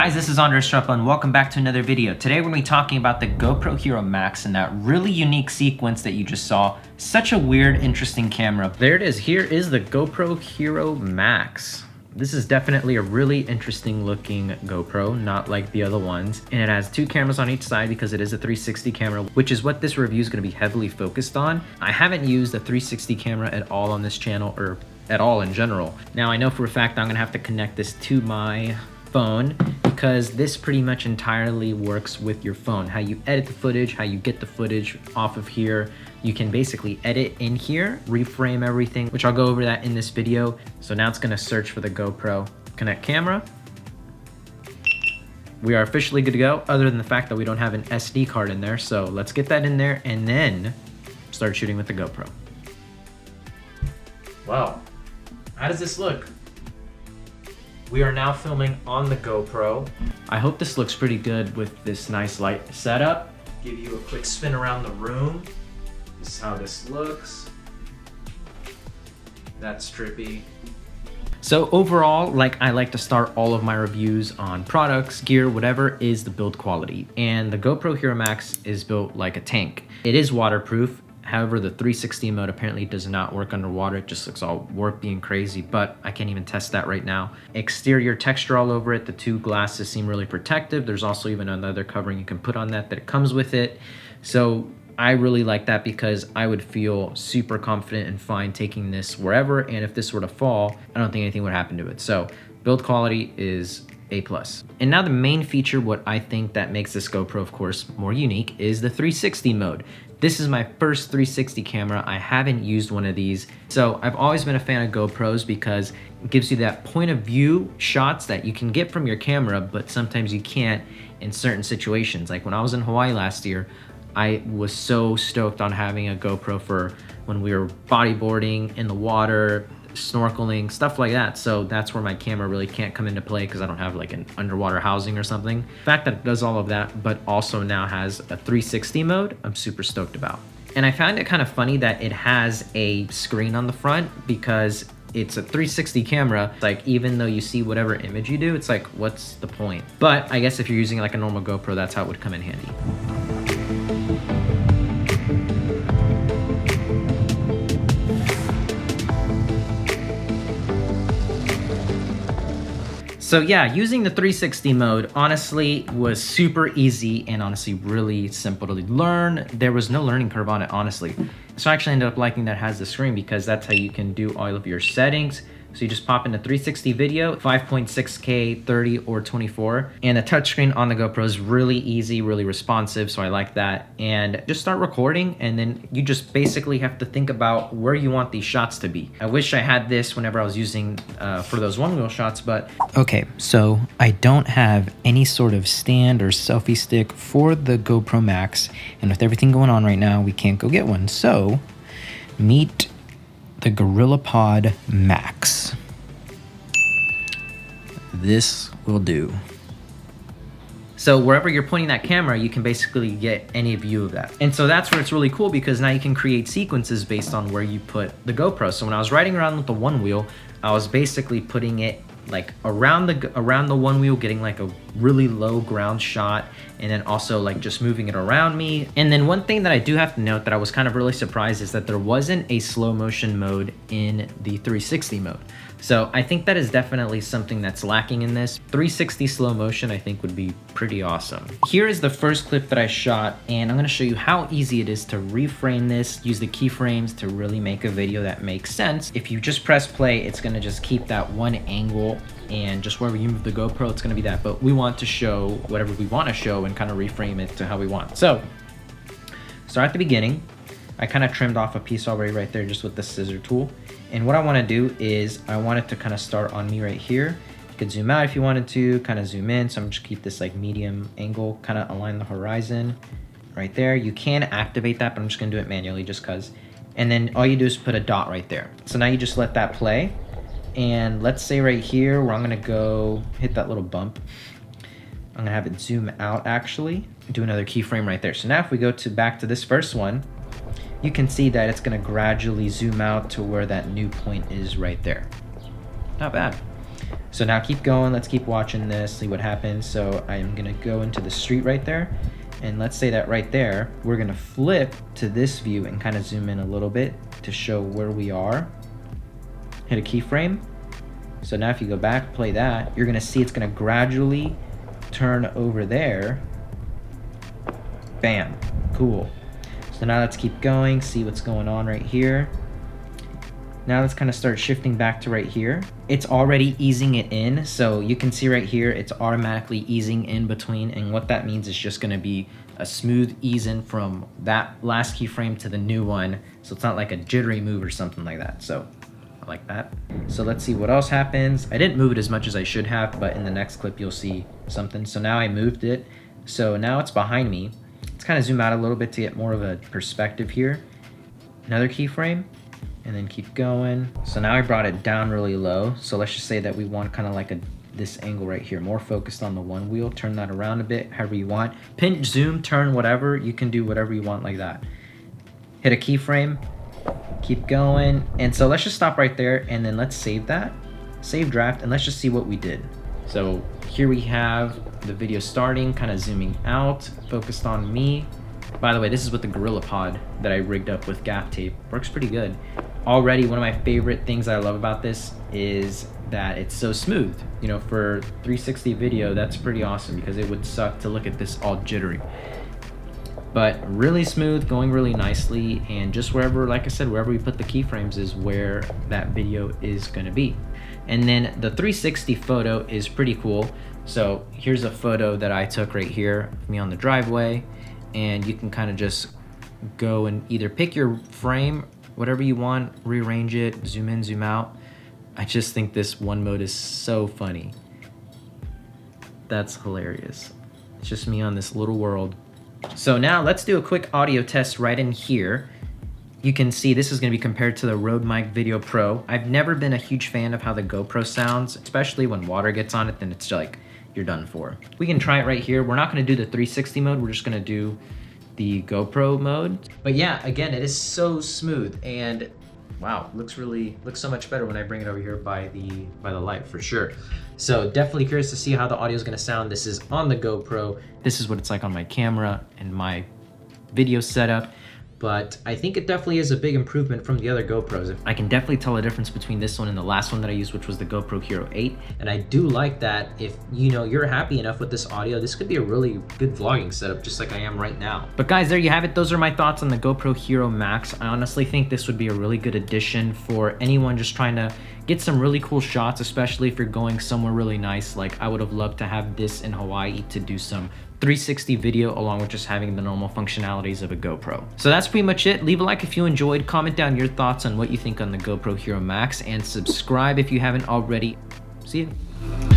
Guys, this is Andres Struppa and welcome back to another video. Today we're going to be talking about the GoPro Hero Max and that really unique sequence that you just saw. Such a weird, interesting camera. There it is. Here is the GoPro Hero Max. This is definitely a really interesting looking GoPro, not like the other ones. And it has two cameras on each side because it is a 360 camera, which is what this review is going to be heavily focused on. I haven't used a 360 camera at all on this channel, or at all in general. Now I know for a fact I'm going to have to connect this to my phone because this pretty much entirely works with your phone. How you edit the footage, how you get the footage off of here. You can basically edit in here, reframe everything, which I'll go over that in this video. So now it's gonna search for the GoPro Connect camera. We are officially good to go, other than the fact that we don't have an SD card in there. So let's get that in there and then start shooting with the GoPro. Wow, how does this look? We are now filming on the GoPro. I hope this looks pretty good with this nice light setup. Give you a quick spin around the room. This is how this looks. That's trippy. So overall, I like to start all of my reviews on products, gear, whatever, is the build quality. And the GoPro Hero Max is built like a tank. It is waterproof. However, the 360 mode apparently does not work underwater. It just looks all warpy and crazy, but I can't even test that right now. Exterior texture all over it. The two glasses seem really protective. There's also even another covering you can put on that it comes with it. So I really like that because I would feel super confident and fine taking this wherever. And if this were to fall, I don't think anything would happen to it. So build quality is A+. And now the main feature, what I think that makes this GoPro, of course, more unique is the 360 mode. This is my first 360 camera. I haven't used one of these. So I've always been a fan of GoPros because it gives you that point of view shots that you can get from your camera, but sometimes you can't in certain situations. Like when I was in Hawaii last year, I was so stoked on having a GoPro for when we were bodyboarding in the water, snorkeling, stuff like that. So that's where my camera really can't come into play because I don't have like an underwater housing or something. The fact that it does all of that, but also now has a 360 mode, I'm super stoked about. And I found it kind of funny that it has a screen on the front because it's a 360 camera. Like, even though you see whatever image you do, it's like, what's the point? But I guess if you're using like a normal GoPro, that's how it would come in handy. So yeah, using the 360 mode honestly was super easy and honestly really simple to learn. There was no learning curve on it, honestly. So I actually ended up liking that it has the screen because that's how you can do all of your settings. So you just pop into 360 video, 5.6K, 30 or 24. And the touchscreen on the GoPro is really easy, really responsive. So I like that. And just start recording. And then you just basically have to think about where you want these shots to be. I wish I had this whenever I was using for those one wheel shots, but. Okay, so I don't have any sort of stand or selfie stick for the GoPro Max. And with everything going on right now, we can't go get one. So meet the GorillaPod Max. This will do. So wherever you're pointing that camera, you can basically get any view of that. And so that's where it's really cool because now you can create sequences based on where you put the GoPro. So when I was riding around with the one wheel, I was basically putting it like around the one wheel, getting like a really low ground shot, and then also like just moving it around me. And then one thing that I do have to note that I was kind of really surprised is that there wasn't a slow motion mode in the 360 mode. So I think that is definitely something that's lacking in this. 360 slow motion I think would be pretty awesome. Here is the first clip that I shot, and I'm gonna show you how easy it is to reframe this, use the keyframes to really make a video that makes sense. If you just press play, it's gonna just keep that one angle, and just wherever you move the GoPro, it's gonna be that. But we want to show whatever we wanna show and kind of reframe it to how we want. So, start at the beginning. I kind of trimmed off a piece already right there just with the scissor tool. And what I want to do is I want it to kind of start on me right here. You could zoom out if you wanted to, kind of zoom in. So I'm just keep this like medium angle, kind of align the horizon right there. You can activate that, but I'm just gonna do it manually just cause. And then all you do is put a dot right there. So now you just let that play. And let's say right here where I'm gonna go hit that little bump. I'm gonna have it zoom out actually, do another keyframe right there. So now if we go back to this first one, you can see that it's gonna gradually zoom out to where that new point is right there. Not bad. So So now keep going, let's keep watching this, see what happens. So I'm gonna go into the street right there, and let's say that right there, we're gonna flip to this view and kind of zoom in a little bit to show where we are. Hit a keyframe. So now if you go back, play that, you're gonna see it's gonna gradually turn over there. Bam, cool. So now let's keep going, see what's going on right here. Now let's kind of start shifting back to right here. It's already easing it in. So you can see right here, it's automatically easing in between. And what that means is just gonna be a smooth ease in from that last keyframe to the new one. So it's not like a jittery move or something like that. So I like that. So let's see what else happens. I didn't move it as much as I should have, but in the next clip, you'll see something. So now I moved it. So now it's behind me. Let's kind of zoom out a little bit to get more of a perspective here. Another keyframe. And then keep going. So now I brought it down really low. So let's just say that we want kind of like this angle right here, more focused on the one wheel. Turn that around a bit, however you want. Pinch, zoom, turn, whatever. You can do whatever you want like that. Hit a keyframe, keep going. And so let's just stop right there and then let's save that. Save draft, and let's just see what we did. So here we have the video starting, kind of zooming out, focused on me. By the way, this is with the Gorilla Pod that I rigged up with gaff tape. Works pretty good. Already, one of my favorite things I love about this is that it's so smooth. You know, for 360 video, that's pretty awesome because it would suck to look at this all jittery. But really smooth, going really nicely, and just wherever, like I said, wherever we put the keyframes is where that video is gonna be. And then the 360 photo is pretty cool. So here's a photo that I took right here of me on the driveway, and you can kind of just go and either pick your frame, whatever you want, rearrange it, zoom in, zoom out. I just think this one mode is so funny. That's hilarious. It's just me on this little world. So now let's do a quick audio test right in here. You can see this is gonna be compared to the Rode Mic Video Pro. I've never been a huge fan of how the GoPro sounds, especially when water gets on it, then it's like, you're done for. We can try it right here. We're not gonna do the 360 mode, we're just gonna do the GoPro mode. But yeah, again, it is so smooth, and wow, looks so much better when I bring it over here by the light, for sure. So definitely curious to see how the audio is gonna sound. This is on the GoPro. This is what it's like on my camera and my video setup. But I think it definitely is a big improvement from the other GoPros. I can definitely tell a difference between this one and the last one that I used, which was the GoPro Hero 8. And I do like that if you're happy enough with this audio, this could be a really good vlogging setup, just like I am right now. But guys, there you have it. Those are my thoughts on the GoPro Hero Max. I honestly think this would be a really good addition for anyone just trying to get some really cool shots, especially if you're going somewhere really nice. Like I would have loved to have this in Hawaii to do some 360 video along with just having the normal functionalities of a GoPro. So that's pretty much it. Leave a like if you enjoyed, comment down your thoughts on what you think on the GoPro Hero Max, and subscribe if you haven't already. See you.